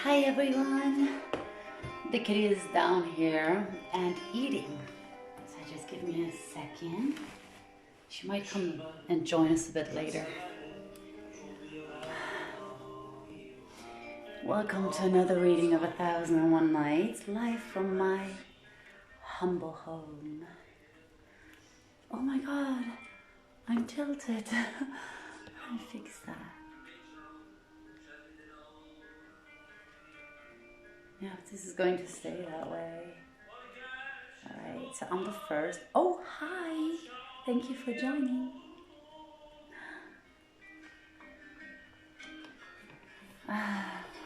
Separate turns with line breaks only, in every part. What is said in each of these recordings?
Hi everyone! The kitty is down here and eating. So just give me a second. She might come and join us a bit later. Welcome to another reading of 1001 Nights, live from my humble home. Oh my god, I'm tilted. Let me fix that. Yeah, this is going to stay that way. Alright, so I'm the first. Oh, hi! Thank you for joining.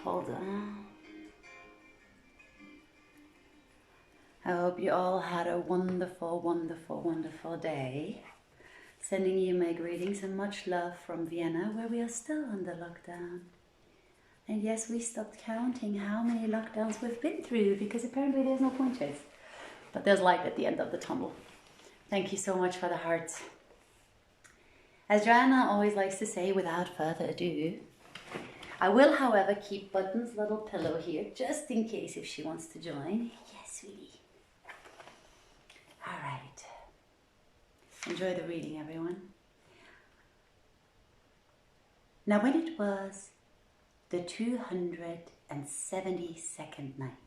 Hold on. I hope you all had a wonderful, wonderful, wonderful day. Sending you my greetings and much love from Vienna, where we are still under lockdown. And yes, we stopped counting how many lockdowns we've been through because apparently there's no point chase. But there's light at the end of the tunnel. Thank you so much for the hearts. As Joanna always likes to say, without further ado, I will, however, keep Burton's little pillow here just in case if she wants to join. Yes, sweetie. All right. Enjoy the reading, everyone. Now, when it was the 272nd night,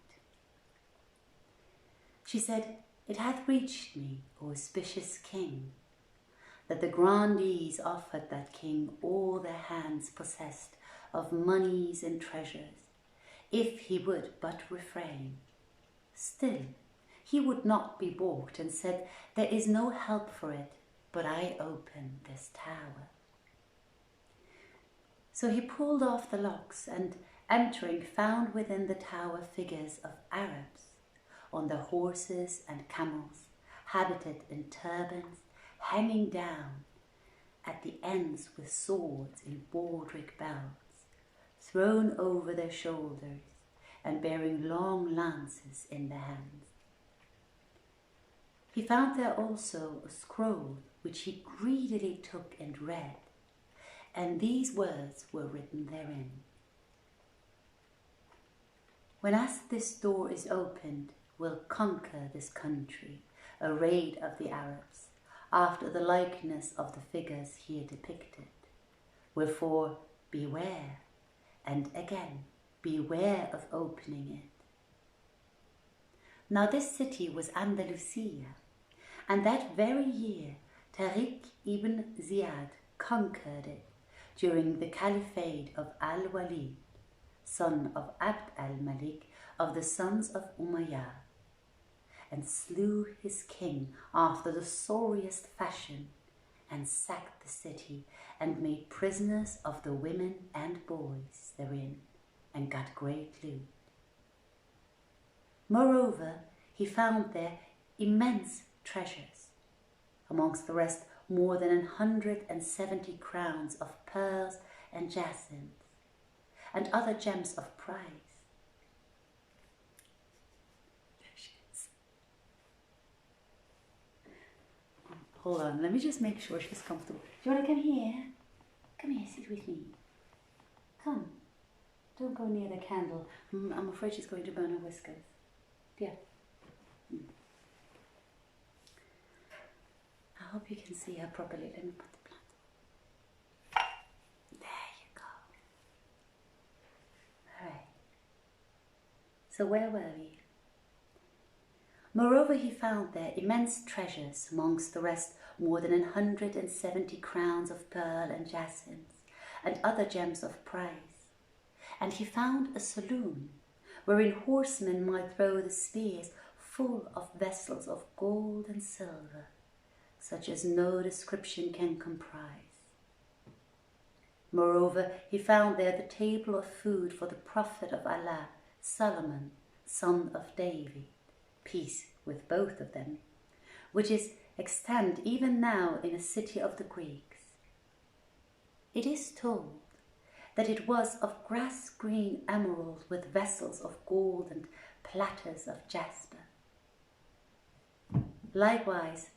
she said, "It hath reached me, O auspicious king, that the grandees offered that king all their hands possessed of monies and treasures, if he would but refrain. Still, he would not be balked, and said, There is no help for it, but I open this tower. So he pulled off the locks, and entering found within the tower figures of Arabs, on their horses and camels, habited in turbans, hanging down at the ends with swords in baldric belts, thrown over their shoulders, and bearing long lances in their hands. He found there also a scroll, which he greedily took and read, and these words were written therein. Whenas this door is opened, we'll conquer this country, a raid of the Arabs, after the likeness of the figures here depicted. Wherefore, beware, and again, beware of opening it. Now this city was Andalusia, and that very year Tariq ibn Ziyad conquered it during the caliphate of Al-Walid, son of Abd al-Malik of the sons of Umayyah, and slew his king after the sorriest fashion, and sacked the city, and made prisoners of the women and boys therein, and got great loot. Moreover, he found there immense treasures, amongst the rest more than 170 crowns of pearls and jacinths, and other gems of price. There she is. Hold on, let me just make sure she's comfortable. Do you want to come here? Come here, sit with me. Come. Don't go near the candle. I'm afraid she's going to burn her whiskers. Yeah. I hope you can see her properly. Let me put the plant. There you go. All right. So where were we? Moreover, he found there immense treasures, amongst the rest more than 170 crowns of pearl and jacinths, and other gems of price. And he found a saloon, wherein horsemen might throw the spears, full of vessels of gold and silver, such as no description can comprise. Moreover, he found there the table of food for the prophet of Allah, Solomon, son of David, peace with both of them, which is extant even now in a city of the Greeks. It is told that it was of grass-green emerald with vessels of gold and platters of jasper. Likewise,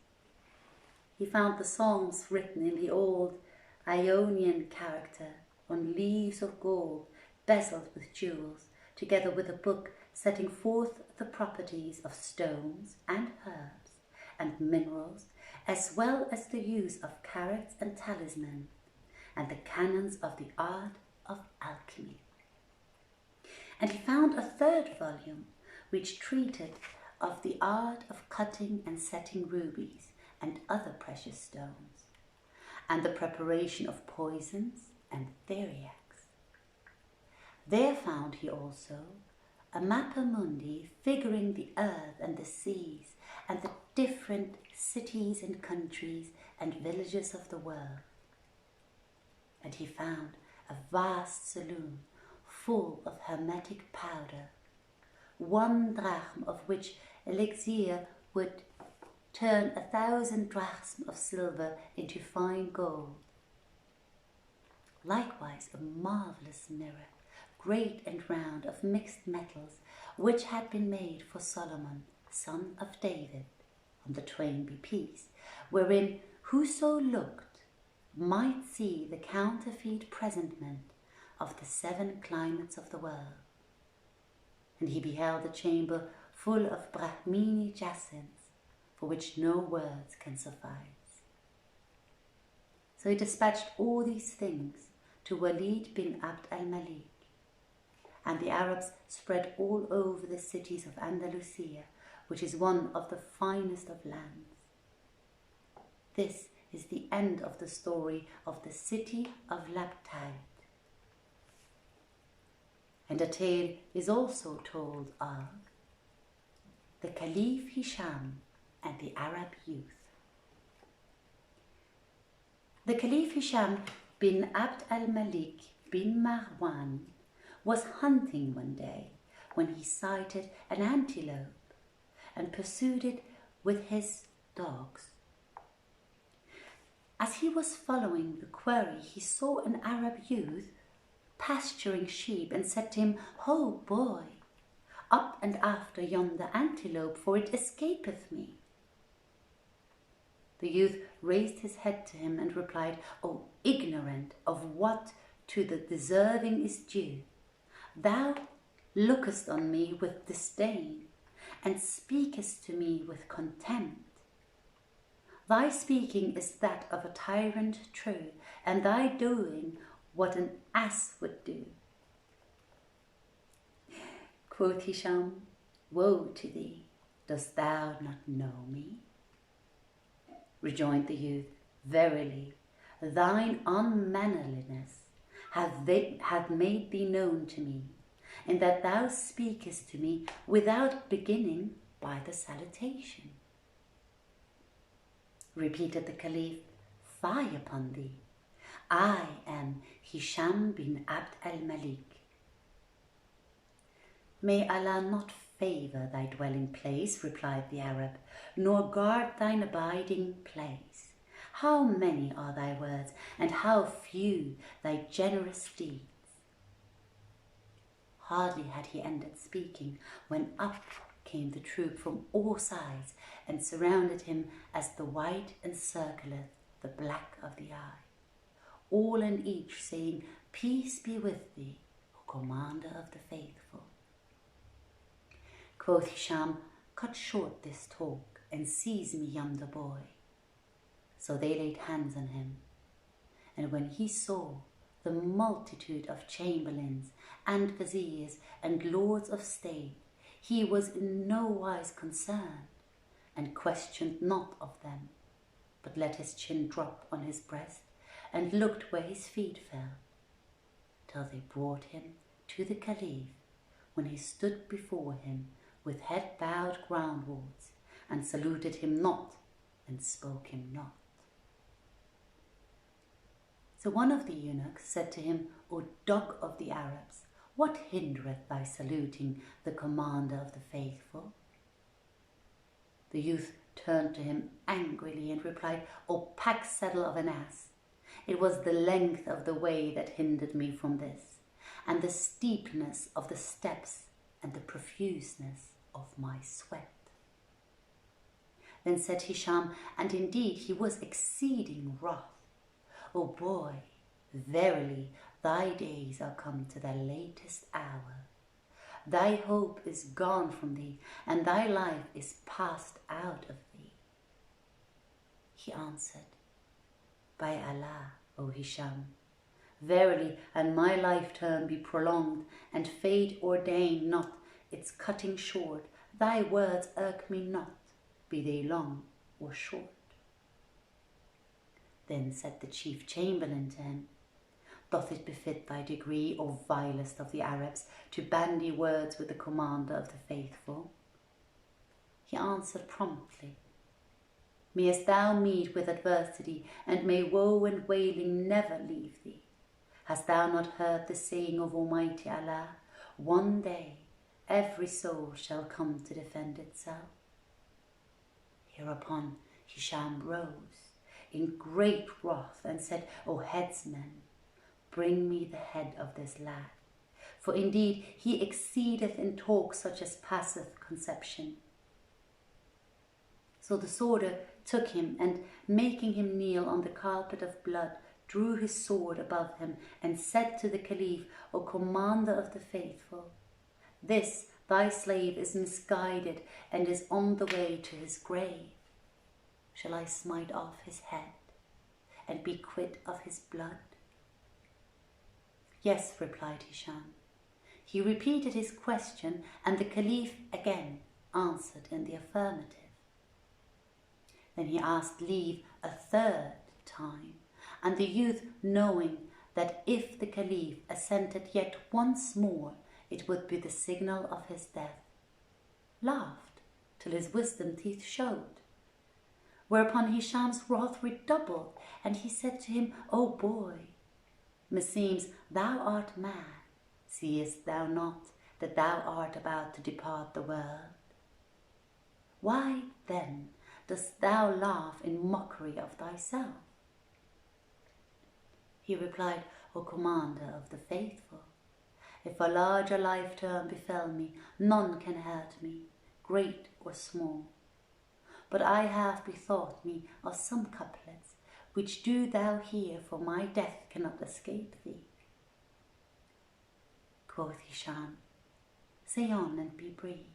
he found the songs written in the old Ionian character on leaves of gold bezeled with jewels, together with a book setting forth the properties of stones and herbs and minerals, as well as the use of carrots and talisman, and the canons of the art of alchemy. And he found a third volume which treated of the art of cutting and setting rubies and other precious stones, and the preparation of poisons and theriacs. There found he also a Mappa Mundi figuring the earth and the seas and the different cities and countries and villages of the world. And he found a vast saloon full of hermetic powder, 1 drachm of which elixir would turn 1,000 drachms of silver into fine gold. Likewise a marvellous mirror, great and round, of mixed metals, which had been made for Solomon, son of David, on the twain be peace, wherein whoso looked might see the counterfeit presentment of the 7 climates of the world. And he beheld a chamber full of Brahmini jacinths, for which no words can suffice. So he dispatched all these things to Walid bin Abd al-Malik, and the Arabs spread all over the cities of Andalusia, which is one of the finest of lands. This is the end of the story of the city of Labtayt. And a tale is also told of the Caliph Hisham and the Arab youth. The Caliph Hisham bin Abd al-Malik bin Marwan was hunting one day when he sighted an antelope and pursued it with his dogs. As he was following the quarry, he saw an Arab youth pasturing sheep and said to him, "Ho, boy, up and after yonder antelope, for it escapeth me." The youth raised his head to him and replied, "O ignorant of what to the deserving is due, thou lookest on me with disdain and speakest to me with contempt. Thy speaking is that of a tyrant true, and thy doing what an ass would do." Quoth Hisham, "Woe to thee, dost thou not know me?" Rejoined the youth, "Verily, thine unmannerliness hath made thee known to me, in that thou speakest to me without beginning by the salutation." Repeated the Caliph, "Fie upon thee, I am Hisham bin Abd al-Malik." "May Allah not favour thy dwelling place," replied the Arab, "nor guard thine abiding place. How many are thy words, and how few thy generous deeds." Hardly had he ended speaking when up came the troop from all sides and surrounded him as the white encircleth the black of the eye, all and each saying, "Peace be with thee, O Commander of the Faithful." Quoth Hisham, "Cut short this talk and seize me yonder boy." So they laid hands on him, and when he saw the multitude of chamberlains and viziers and lords of state, he was in no wise concerned, and questioned not of them, but let his chin drop on his breast, and looked where his feet fell, till they brought him to the Caliph, when he stood before him with head bowed groundwards, and saluted him not, and spoke him not. So one of the eunuchs said to him, "O dog of the Arabs, what hindereth thy saluting the Commander of the Faithful?" The youth turned to him angrily and replied, "O pack saddle of an ass, it was the length of the way that hindered me from this, and the steepness of the steps, and the profuseness of my sweat." Then said Hisham, and indeed he was exceeding wroth, "O boy, verily thy days are come to their latest hour. thy hope is gone from thee, and thy life is passed out of thee. He answered, by Allah, O Hisham, verily, and my life-term be prolonged, and fate ordain not its cutting short, thy words irk me not, be they long or short. Then said the chief chamberlain to him, doth it befit thy degree, O vilest of the Arabs, to bandy words with the commander of the faithful? He answered promptly, mayest thou meet with adversity, and may woe and wailing never leave thee. Hast thou not heard the saying of Almighty Allah, one day every soul shall come to defend itself? Hereupon Hisham rose in great wrath and said, O headsmen, bring me the head of this lad, for indeed he exceedeth in talk such as passeth conception. So the sworder took him, and making him kneel on the carpet of blood, drew his sword above him, and said to the Caliph, O commander of the faithful, this thy slave is misguided and is on the way to his grave. Shall I smite off his head and be quit of his blood? Yes, replied Hisham. He repeated his question, and the Caliph again answered in the affirmative. Then he asked leave a third time, and the youth, knowing that if the Caliph assented yet once more, it would be the signal of his death, laughed till his wisdom teeth showed. Whereupon Hisham's wrath redoubled, and he said to him, O boy, meseems thou art mad. Seest thou not that thou art about to depart the world? Why then dost thou laugh in mockery of thyself? He replied, O commander of the faithful, if a larger life-term befell me, none can hurt me, great or small. But I have bethought me of some couplets, which do thou hear, for my death cannot escape thee. Quoth Hisham, say on and be brief.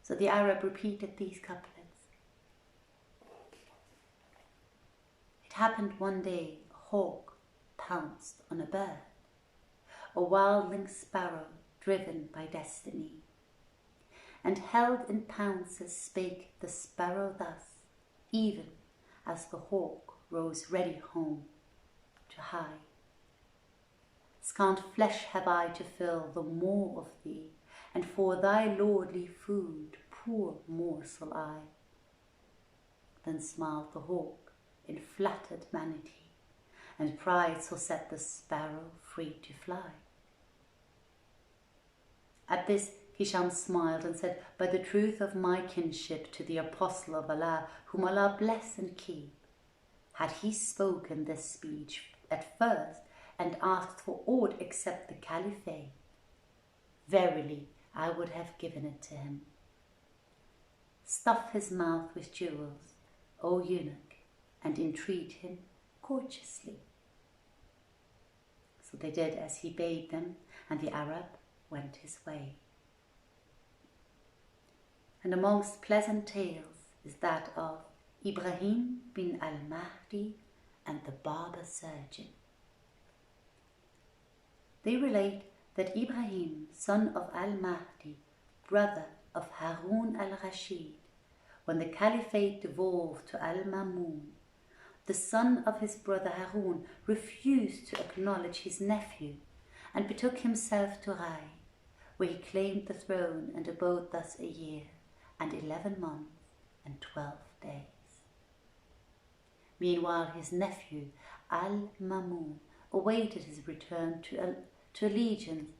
So the Arab repeated these couplets. It happened one day, a hawk pounced on a bird, a wildling sparrow driven by destiny. And held in pounces spake the sparrow thus, even as the hawk rose ready home to hie. Scant flesh have I to fill the maw of thee, and for thy lordly food poor morsel I. Then smiled the hawk in flattered vanity, and pride so set the sparrow free to fly. At this Hisham smiled and said, by the truth of my kinship to the apostle of Allah, whom Allah bless and keep, had he spoken this speech at first and asked for aught except the caliphate, verily I would have given it to him. Stuff his mouth with jewels, O eunuch, and entreat him courteously. So they did as he bade them, and the Arab went his way. And amongst pleasant tales is that of Ibrahim bin al-Mahdi and the barber surgeon. They relate that Ibrahim, son of al-Mahdi, brother of Harun al-Rashid, when the caliphate devolved to al-Mamun, the son of his brother Harun refused to acknowledge his nephew and betook himself to Rai, where he claimed the throne and abode thus a year and 11 months and 12 days. Meanwhile his nephew al-Mamun awaited his return to allegiance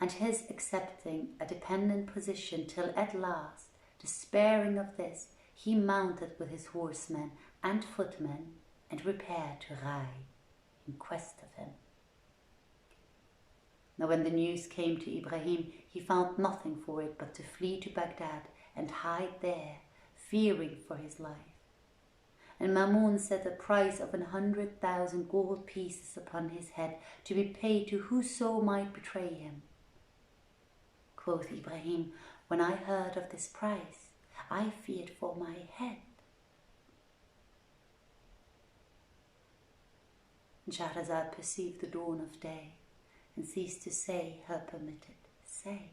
and his accepting a dependent position till at last, despairing of this, he mounted with his horsemen and footmen and repaired to Rai in quest of him. Now when the news came to Ibrahim, he found nothing for it but to flee to Baghdad and hide there, fearing for his life. And Mamun set a price of 100,000 gold pieces upon his head to be paid to whoso might betray him. Quoth Ibrahim, when I heard of this price, I feared for my head. Shahrazad perceived the dawn of day and ceased to say her permitted say.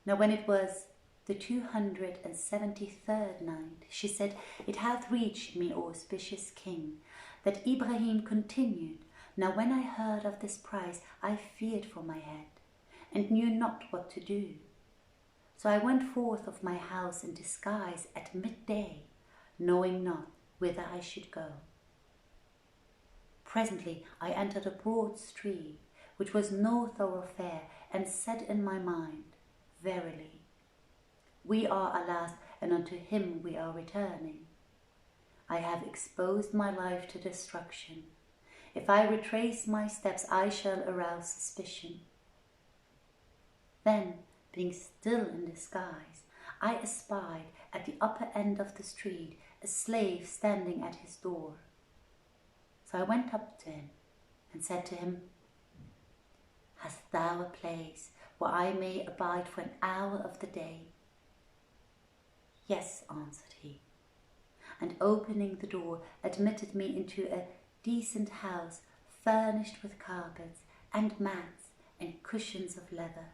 Now when it was the 273rd night, she said, It hath reached me, O auspicious king, that Ibrahim continued, Now when I heard of this price, I feared for my head, and knew not what to do. So I went forth of my house in disguise at midday, knowing not whither I should go. Presently I entered a broad street, which was no thoroughfare, and said in my mind, Verily, we are Allah's, and unto him we are returning. I have exposed my life to destruction. If I retrace my steps, I shall arouse suspicion. Then, being still in disguise, I espied at the upper end of the street a slave standing at his door. So I went up to him and said to him, Hast thou a place where I may abide for an hour of the day? Yes, answered he, and opening the door, admitted me into a decent house furnished with carpets and mats and cushions of leather.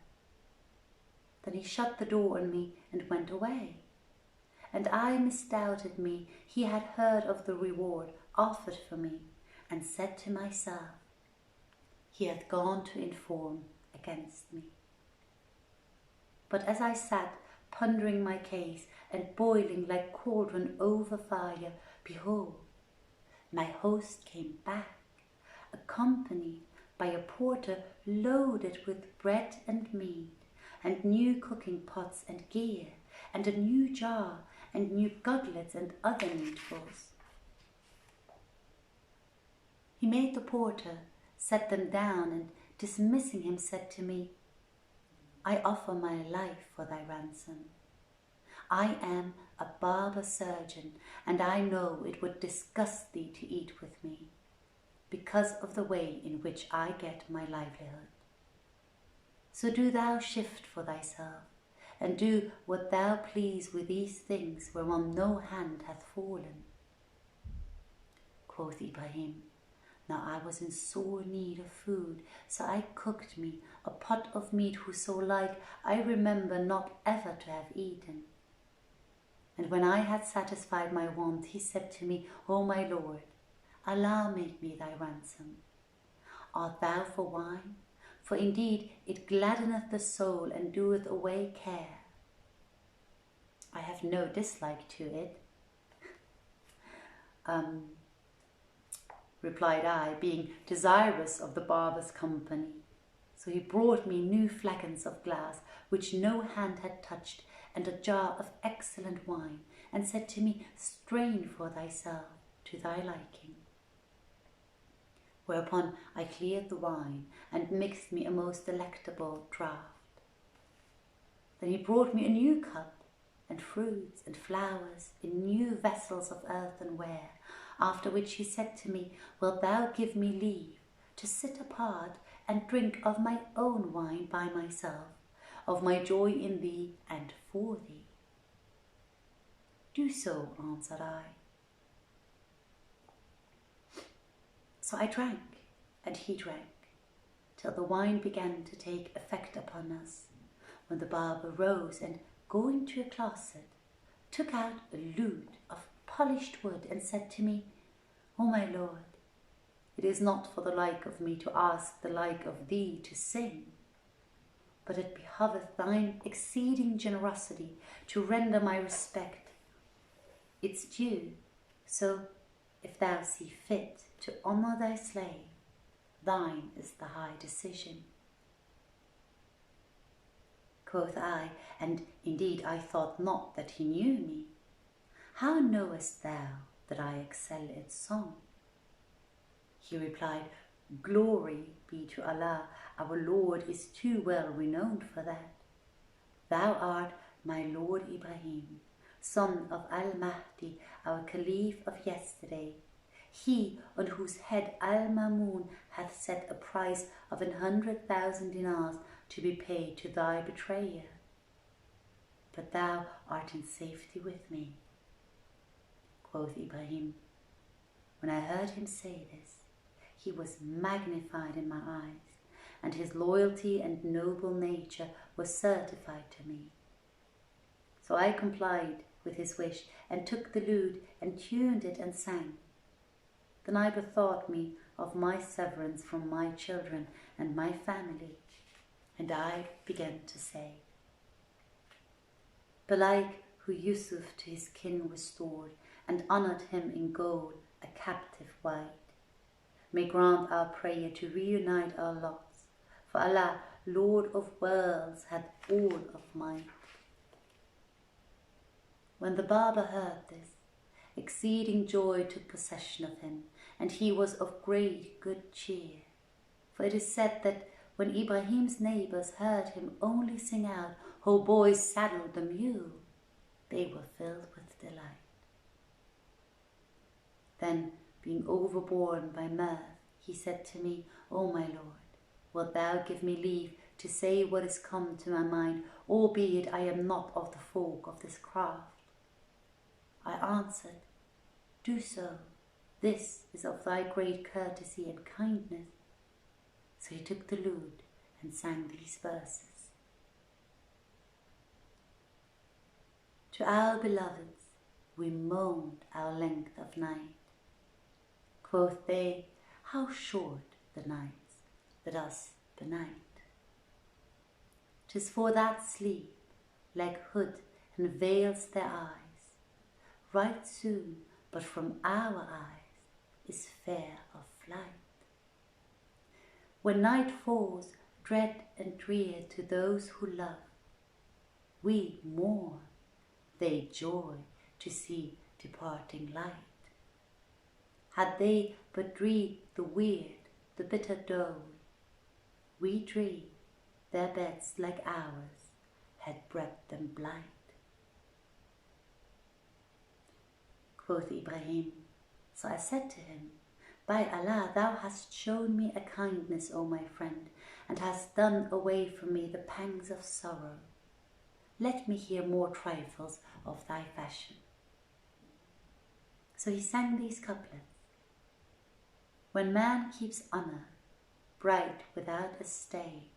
Then he shut the door on me and went away. And I misdoubted me he had heard of the reward offered for me, and said to myself, He hath gone to inform against me. But as I sat pondering my case and boiling like cauldron over fire, behold, my host came back, accompanied by a porter loaded with bread and meat, and new cooking pots and gear, and a new jar, and new goglets and other needfuls. He made the porter set them down, and dismissing him said to me, I offer my life for thy ransom. I am a barber surgeon, and I know it would disgust thee to eat with me, because of the way in which I get my livelihood. So do thou shift for thyself, and do what thou please with these things whereon no hand hath fallen. Quoth Ibrahim, Now I was in sore need of food, so I cooked me a pot of meat whoso like I remember not ever to have eaten. And when I had satisfied my want, he said to me, O my Lord, Allah make me thy ransom. Art thou for wine? For indeed it gladdeneth the soul and doeth away care. I have no dislike to it, replied I, being desirous of the barber's company. So he brought me new flagons of glass, which no hand had touched, and a jar of excellent wine, and said to me, Strain for thyself to thy liking. Whereupon I cleared the wine, and mixed me a most delectable draught. Then he brought me a new cup, and fruits and flowers in new vessels of earthenware, after which he said to me, Wilt thou give me leave to sit apart and drink of my own wine by myself, of my joy in thee and for thee? Do so, answered I. So I drank, and he drank, till the wine began to take effect upon us, when the barber rose and, going to a closet, took out a lute of polished wood, and said to me, O my Lord, it is not for the like of me to ask the like of thee to sing, but it behoveth thine exceeding generosity to render my respect its due. So, if thou see fit to honour thy slave, thine is the high decision. Quoth I, and indeed I thought not that he knew me. How knowest thou that I excel its song? He replied, Glory be to Allah, our Lord is too well renowned for that. Thou art my Lord Ibrahim, son of Al-Mahdi, our Caliph of yesterday. he on whose head Al-Mamun hath set a price of 100,000 dinars to be paid to thy betrayer. But thou art in safety with me. Quoth Ibrahim, when I heard him say this, he was magnified in my eyes, and his loyalty and noble nature was certified to me. So I complied with his wish and took the lute and tuned it and sang. Then I bethought me of my severance from my children and my family, and I began to say, belike who Yusuf to his kin restored and honoured him in gold, a captive white, may grant our prayer to reunite our lots, for Allah, Lord of worlds, hath all of might. When the barber heard this, exceeding joy took possession of him, and he was of great good cheer. For it is said that when Ibrahim's neighbours heard him only sing out, "Ho boys, saddle the mule," they were filled with delight. Then, being overborne by mirth, he said to me, "O my lord, wilt thou give me leave to say what is come to my mind, albeit I am not of the folk of this craft?" I answered, "Do so. This is of thy great courtesy and kindness." So he took the lute and sang these verses. To our beloveds we moaned our length of night. Quoth they, "How short the nights that us benight." 'Tis for that sleep, like hood, enveils their eyes, right soon, but from our eyes is fair of flight. When night falls, dread and drear to those who love, we mourn, they joy to see departing light. Had they but breathed the weird, the bitter dole, we dream their beds like ours had bred them blight. Quoth Ibrahim, so I said to him, "By Allah, thou hast shown me a kindness, O my friend, and hast done away from me the pangs of sorrow. Let me hear more trifles of thy fashion." So he sang these couplets. When man keeps honour, bright without a stain,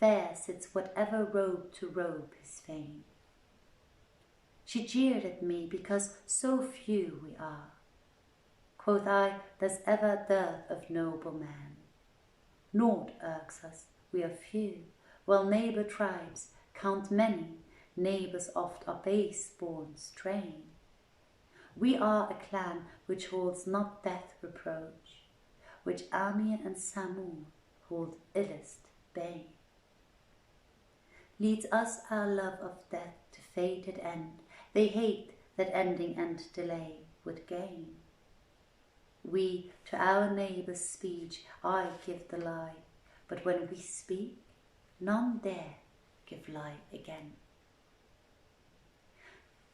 fair sits whatever robe to robe his fame. She jeered at me because so few we are. Quoth I, "There's ever dearth of noble man. Naught irks us, we are few, while neighbour tribes count many, neighbours oft are base-born strain. We are a clan which holds not death reproach, which Amir and Samun hold illest bane. Leads us our love of death to fated end, they hate that ending and delay would gain. We to our neighbour's speech I give the lie, but when we speak, none dare give lie again."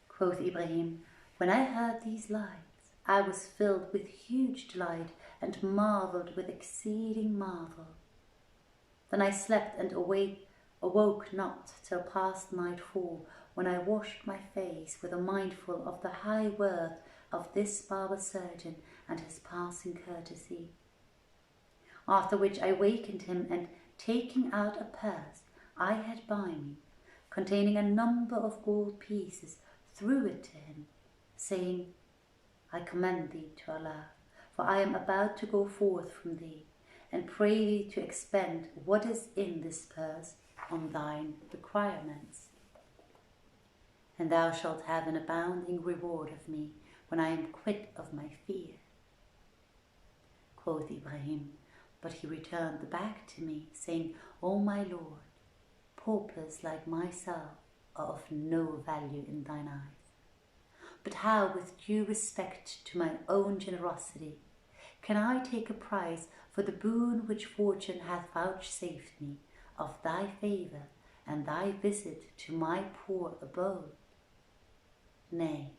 Quoth Ibrahim, when I heard these lines, I was filled with huge delight and marvelled with exceeding marvel. Then I slept and awoke not till past nightfall, when I washed my face with a mindful of the high worth of this barber surgeon and his passing courtesy. After which I wakened him, and taking out a purse I had by me, containing a number of gold pieces, threw it to him, saying, "I commend thee to Allah, for I am about to go forth from thee, and pray thee to expend what is in this purse on thine requirements. And thou shalt have an abounding reward of me when I am quit of my fear." Quoth Ibrahim, but he returned back to me, saying, "O my lord, paupers like myself are of no value in thine eyes. But how, with due respect to my own generosity, can I take a price for the boon which fortune hath vouchsafed me of thy favour and thy visit to my poor abode? Nay,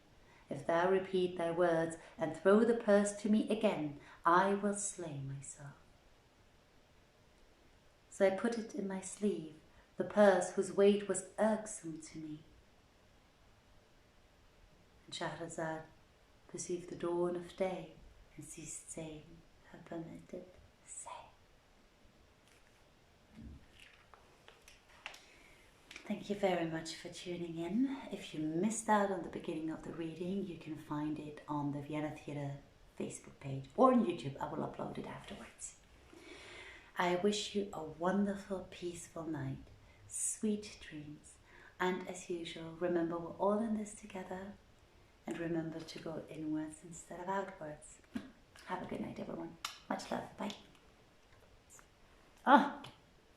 If thou repeat thy words and throw the purse to me again, I will slay myself. So I put it in my sleeve, the purse whose weight was irksome to me. And Shahrazad perceived the dawn of day and ceased saying her permitted say. Thank you very much for tuning in. If you missed out on the beginning of the reading, you can find it on the Vienna Theatre Facebook page or on YouTube. I will upload it afterwards. I wish you a wonderful, peaceful night, sweet dreams, and as usual, remember we're all in this together, and remember to go inwards instead of outwards. Have a good night, everyone. Much love. Bye.